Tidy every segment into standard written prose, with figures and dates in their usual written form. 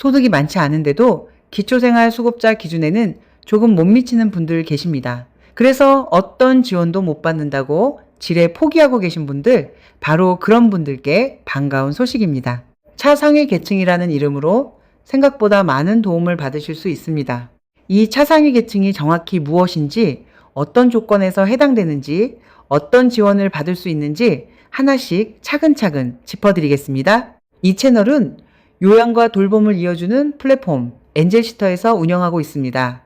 소득이 많지 않은데도 기초생활수급자 기준에는 조금 못 미치는 분들 계십니다. 그래서 어떤 지원도 못 받는다고 지레 포기하고 계신 분들, 바로 그런 분들께 반가운 소식입니다. 차상위 계층이라는 이름으로 생각보다 많은 도움을 받으실 수 있습니다. 이 차상위 계층이 정확히 무엇인지, 어떤 조건에서 해당되는지, 어떤 지원을 받을 수 있는지 하나씩 차근차근 짚어드리겠습니다. 이 채널은 요양과 돌봄을 이어주는 플랫폼 엔젤시터에서 운영하고 있습니다.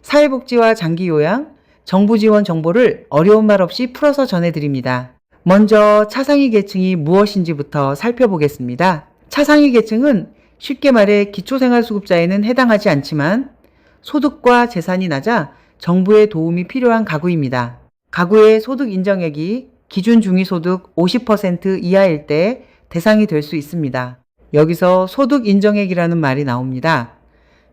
사회복지와 장기요양, 정부 지원 정보를 어려운 말 없이 풀어서 전해드립니다. 먼저 차상위 계층이 무엇인지부터 살펴보겠습니다. 차상위 계층은 쉽게 말해 기초생활수급자에는 해당하지 않지만 소득과 재산이 낮아 정부의 도움이 필요한 가구입니다. 가구의 소득 인정액이 기준 중위소득 50% 이하일 때 대상이 될 수 있습니다. 여기서 소득 인정액이라는 말이 나옵니다.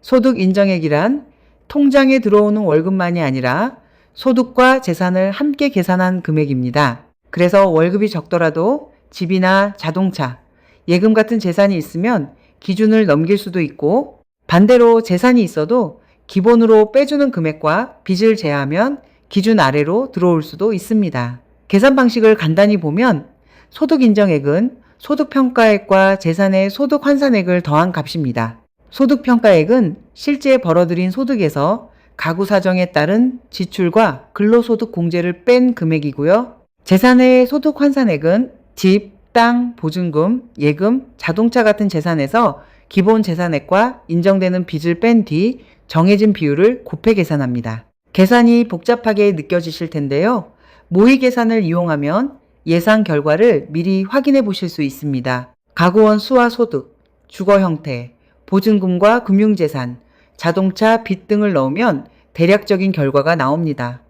소득 인정액이란 통장에 들어오는 월급만이 아니라 소득과 재산을 함께 계산한 금액입니다. 그래서 월급이 적더라도 집이나 자동차, 예금 같은 재산이 있으면 기준을 넘길 수도 있고, 반대로 재산이 있어도 기본으로 빼주는 금액과 빚을 제하면 기준 아래로 들어올 수도 있습니다. 계산 방식을 간단히 보면 소득 인정액은 소득 평가액과 재산의 소득 환산액을 더한 값입니다. 소득 평가액은 실제 벌어들인 소득에서 가구 사정에 따른 지출과 근로소득 공제를 뺀 금액이고요. 재산의 소득 환산액은 집, 땅, 보증금, 예금, 자동차 같은 재산에서 기본 재산액과 인정되는 빚을 뺀 뒤 정해진 비율을 곱해 계산합니다. 계산이 복잡하게 느껴지실 텐데요. 모의 계산을 이용하면 예상 결과를 미리 확인해 보실 수 있습니다. 가구원 수와 소득, 주거 형태, 보증금과 금융재산, 자동차, 빚 등을 넣으면 대략적인 결과가 나옵니다.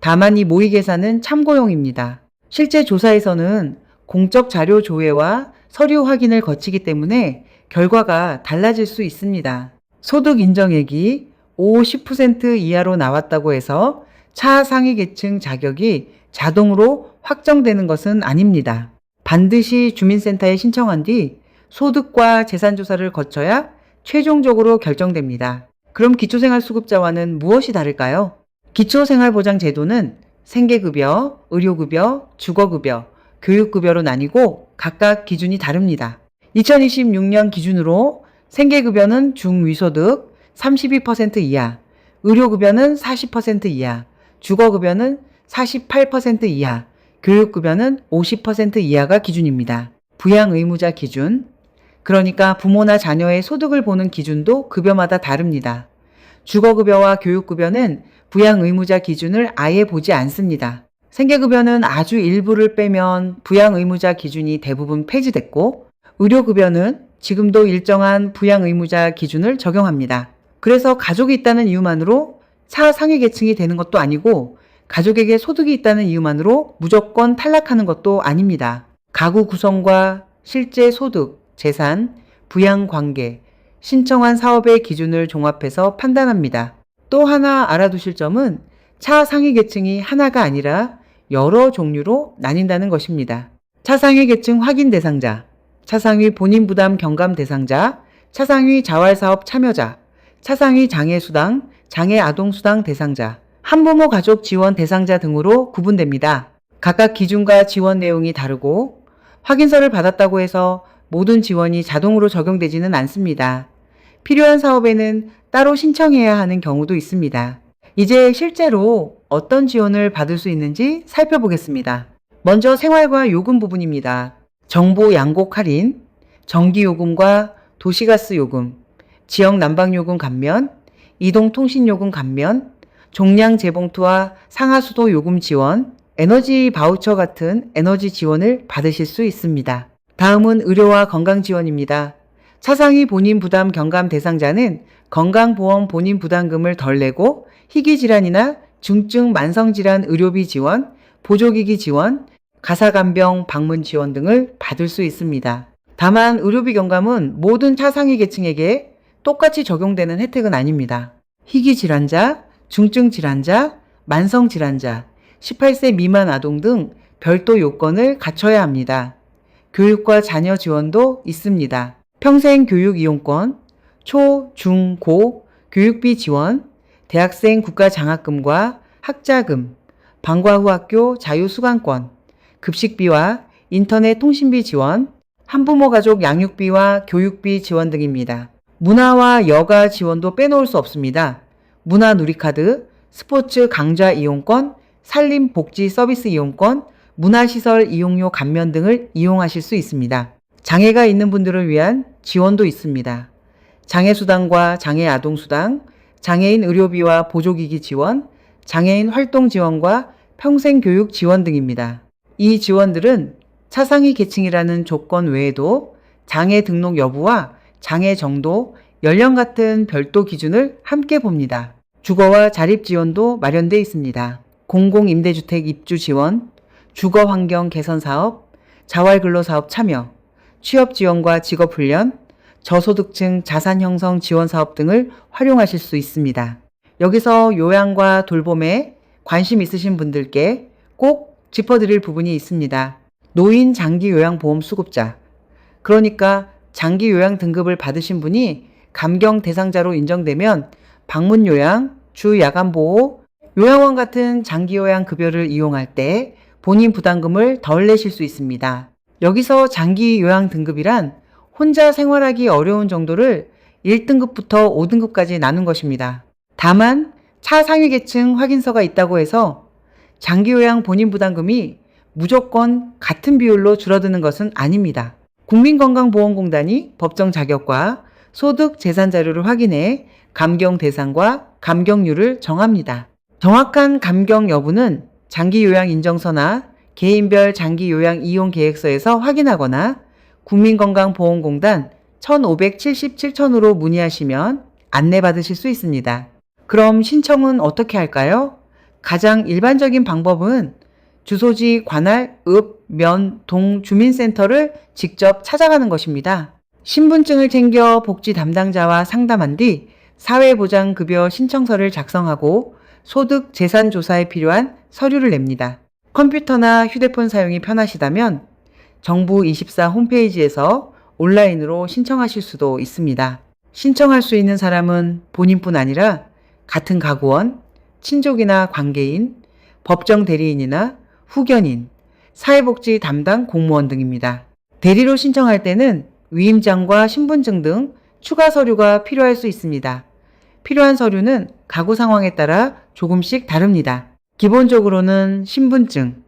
다만 이 모의 계산은 참고용입니다. 실제 조사에서는 공적 자료 조회와 서류 확인을 거치기 때문에 결과가 달라질 수 있습니다. 소득 인정액이 50% 이하로 나왔다고 해서 차상위 계층 자격이 자동으로 확정되는 것은 아닙니다. 반드시 주민센터에 신청한 뒤 소득과 재산조사를 거쳐야 최종적으로 결정됩니다. 그럼 기초생활수급자와는 무엇이 다를까요? 기초생활보장제도는 생계급여, 의료급여, 주거급여, 교육급여로 나뉘고 각각 기준이 다릅니다. 2026년 기준으로 생계급여는 중위소득 32% 이하, 의료급여는 40% 이하, 주거급여는 48% 이하, 교육급여는 50% 이하가 기준입니다. 부양의무자 기준, 그러니까 부모나 자녀의 소득을 보는 기준도 급여마다 다릅니다. 주거급여와 교육급여는 부양의무자 기준을 아예 보지 않습니다. 생계급여는 아주 일부를 빼면 부양의무자 기준이 대부분 폐지됐고, 의료급여는 지금도 일정한 부양의무자 기준을 적용합니다. 그래서 가족이 있다는 이유만으로 차상위 계층이 되는 것도 아니고, 가족에게 소득이 있다는 이유만으로 무조건 탈락하는 것도 아닙니다. 가구 구성과 실제 소득, 재산, 부양 관계, 신청한 사업의 기준을 종합해서 판단합니다. 또 하나 알아두실 점은 차상위 계층이 하나가 아니라 여러 종류로 나뉜다는 것입니다. 차상위 계층 확인 대상자, 차상위 본인 부담 경감 대상자, 차상위 자활사업 참여자, 차상위 장애수당, 장애아동수당 대상자, 한부모 가족 지원 대상자 등으로 구분됩니다. 각각 기준과 지원 내용이 다르고 확인서를 받았다고 해서 모든 지원이 자동으로 적용되지는 않습니다. 필요한 사업에는 따로 신청해야 하는 경우도 있습니다. 이제 실제로 어떤 지원을 받을 수 있는지 살펴보겠습니다. 먼저 생활과 요금 부분입니다. 정보 양곡 할인, 전기요금과 도시가스 요금, 지역 난방요금 감면, 이동통신요금 감면, 종량 재봉투와 상하수도 요금 지원, 에너지 바우처 같은 에너지 지원을 받으실 수 있습니다. 다음은 의료와 건강 지원입니다. 차상위 본인 부담 경감 대상자는 건강보험 본인 부담금을 덜 내고 희귀질환이나 중증 만성질환 의료비 지원, 보조기기 지원, 가사간병 방문 지원 등을 받을 수 있습니다. 다만 의료비 경감은 모든 차상위 계층에게 똑같이 적용되는 혜택은 아닙니다. 희귀질환자, 중증질환자, 만성질환자, 18세 미만 아동 등 별도 요건을 갖춰야 합니다. 교육과 자녀 지원도 있습니다. 평생 교육 이용권, 초, 중, 고 교육비 지원, 대학생 국가장학금과 학자금, 방과 후 학교 자유수강권, 급식비와 인터넷 통신비 지원, 한부모 가족 양육비와 교육비 지원 등입니다. 문화와 여가 지원도 빼놓을 수 없습니다. 문화 누리카드, 스포츠 강좌 이용권, 산림 복지 서비스 이용권, 문화시설 이용료 감면 등을 이용하실 수 있습니다. 장애가 있는 분들을 위한 지원도 있습니다. 장애수당과 장애아동수당, 장애인 의료비와 보조기기 지원, 장애인 활동 지원과 평생교육 지원 등입니다. 이 지원들은 차상위 계층이라는 조건 외에도 장애 등록 여부와 장애 정도, 연령 같은 별도 기준을 함께 봅니다. 주거와 자립 지원도 마련되어 있습니다. 공공임대주택 입주 지원, 주거환경 개선 사업, 자활근로사업 참여, 취업 지원과 직업훈련, 저소득층 자산 형성 지원 사업 등을 활용하실 수 있습니다. 여기서 요양과 돌봄에 관심 있으신 분들께 꼭 짚어드릴 부분이 있습니다. 노인 장기 요양보험 수급자. 그러니까 장기 요양 등급을 받으신 분이 감경 대상자로 인정되면 방문 요양, 주 야간 보호, 요양원 같은 장기 요양 급여를 이용할 때 본인 부담금을 덜 내실 수 있습니다. 여기서 장기 요양 등급이란 혼자 생활하기 어려운 정도를 1등급부터 5등급까지 나눈 것입니다. 다만 차상위 계층 확인서가 있다고 해서 장기 요양 본인 부담금이 무조건 같은 비율로 줄어드는 것은 아닙니다. 국민건강보험공단이 법정 자격과 소득 재산 자료를 확인해 감경 대상과 감경률을 정합니다. 정확한 감경 여부는 장기 요양 인정서나 개인별 장기 요양 이용 계획서에서 확인하거나 국민건강보험공단 1577촌으로 문의하시면 안내받으실 수 있습니다. 그럼 신청은 어떻게 할까요? 가장 일반적인 방법은 주소지 관할, 읍, 면, 동 주민센터를 직접 찾아가는 것입니다. 신분증을 챙겨 복지 담당자와 상담한 뒤 사회보장급여 신청서를 작성하고 소득 재산 조사에 필요한 서류를 냅니다. 컴퓨터나 휴대폰 사용이 편하시다면 정부24 홈페이지에서 온라인으로 신청하실 수도 있습니다. 신청할 수 있는 사람은 본인뿐 아니라 같은 가구원, 친족이나 관계인, 법정 대리인이나 후견인, 사회복지 담당 공무원 등입니다. 대리로 신청할 때는 위임장과 신분증 등 추가 서류가 필요할 수 있습니다. 필요한 서류는 가구 상황에 따라 조금씩 다릅니다. 기본적으로는 신분증,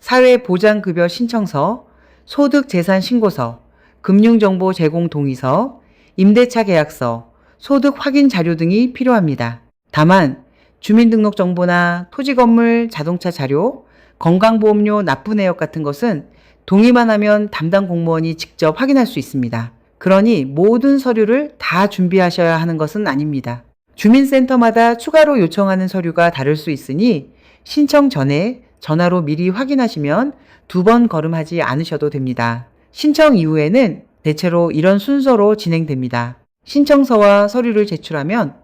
사회보장급여 신청서, 소득재산신고서, 금융정보 제공 동의서, 임대차 계약서, 소득 확인 자료 등이 필요합니다. 다만 주민등록정보나 토지건물 자동차 자료, 건강보험료 납부 내역 같은 것은 동의만 하면 담당 공무원이 직접 확인할 수 있습니다. 그러니 모든 서류를 다 준비하셔야 하는 것은 아닙니다. 주민센터마다 추가로 요청하는 서류가 다를 수 있으니 신청 전에 전화로 미리 확인하시면 2번 걸음하지 않으셔도 됩니다. 신청 이후에는 대체로 이런 순서로 진행됩니다. 신청서와 서류를 제출하면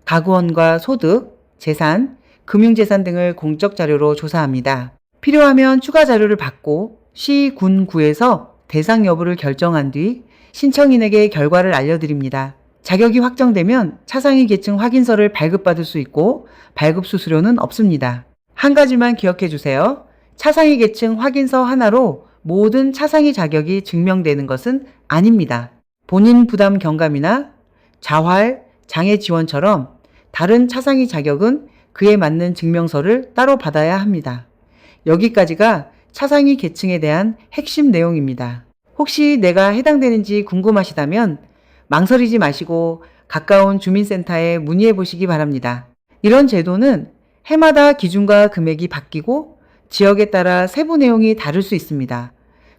가구원과 소득, 재산, 금융재산 등을 공적 자료로 조사합니다. 필요하면 추가 자료를 받고 시, 군, 구에서 대상 여부를 결정한 뒤 신청인에게 결과를 알려드립니다. 자격이 확정되면 차상위 계층 확인서를 발급받을 수 있고 발급 수수료는 없습니다. 한 가지만 기억해 주세요. 차상위 계층 확인서 하나로 모든 차상위 자격이 증명되는 것은 아닙니다. 본인 부담 경감이나 자활, 장애 지원처럼 다른 차상위 자격은 그에 맞는 증명서를 따로 받아야 합니다. 여기까지가 차상위 계층에 대한 핵심 내용입니다. 혹시 내가 해당되는지 궁금하시다면 망설이지 마시고 가까운 주민센터에 문의해 보시기 바랍니다. 이런 제도는 해마다 기준과 금액이 바뀌고 지역에 따라 세부 내용이 다를 수 있습니다.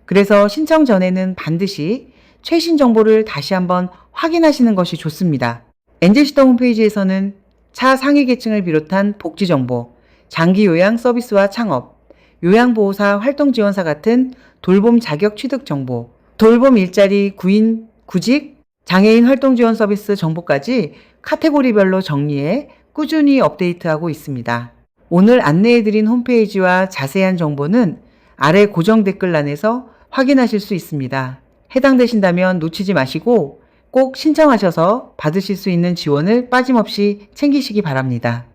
그래서 신청 전에는 반드시 최신 정보를 다시 한번 확인하시는 것이 좋습니다. 엔젤시더 홈페이지에서는 차상위 계층을 비롯한 복지 정보, 장기 요양 서비스와 창업, 요양보호사 활동지원사 같은 돌봄 자격 취득 정보, 돌봄 일자리 구인, 구직, 장애인 활동지원 서비스 정보까지 카테고리별로 정리해 꾸준히 업데이트하고 있습니다. 오늘 안내해드린 홈페이지와 자세한 정보는 아래 고정 댓글란에서 확인하실 수 있습니다. 해당되신다면 놓치지 마시고 꼭 신청하셔서 받으실 수 있는 지원을 빠짐없이 챙기시기 바랍니다.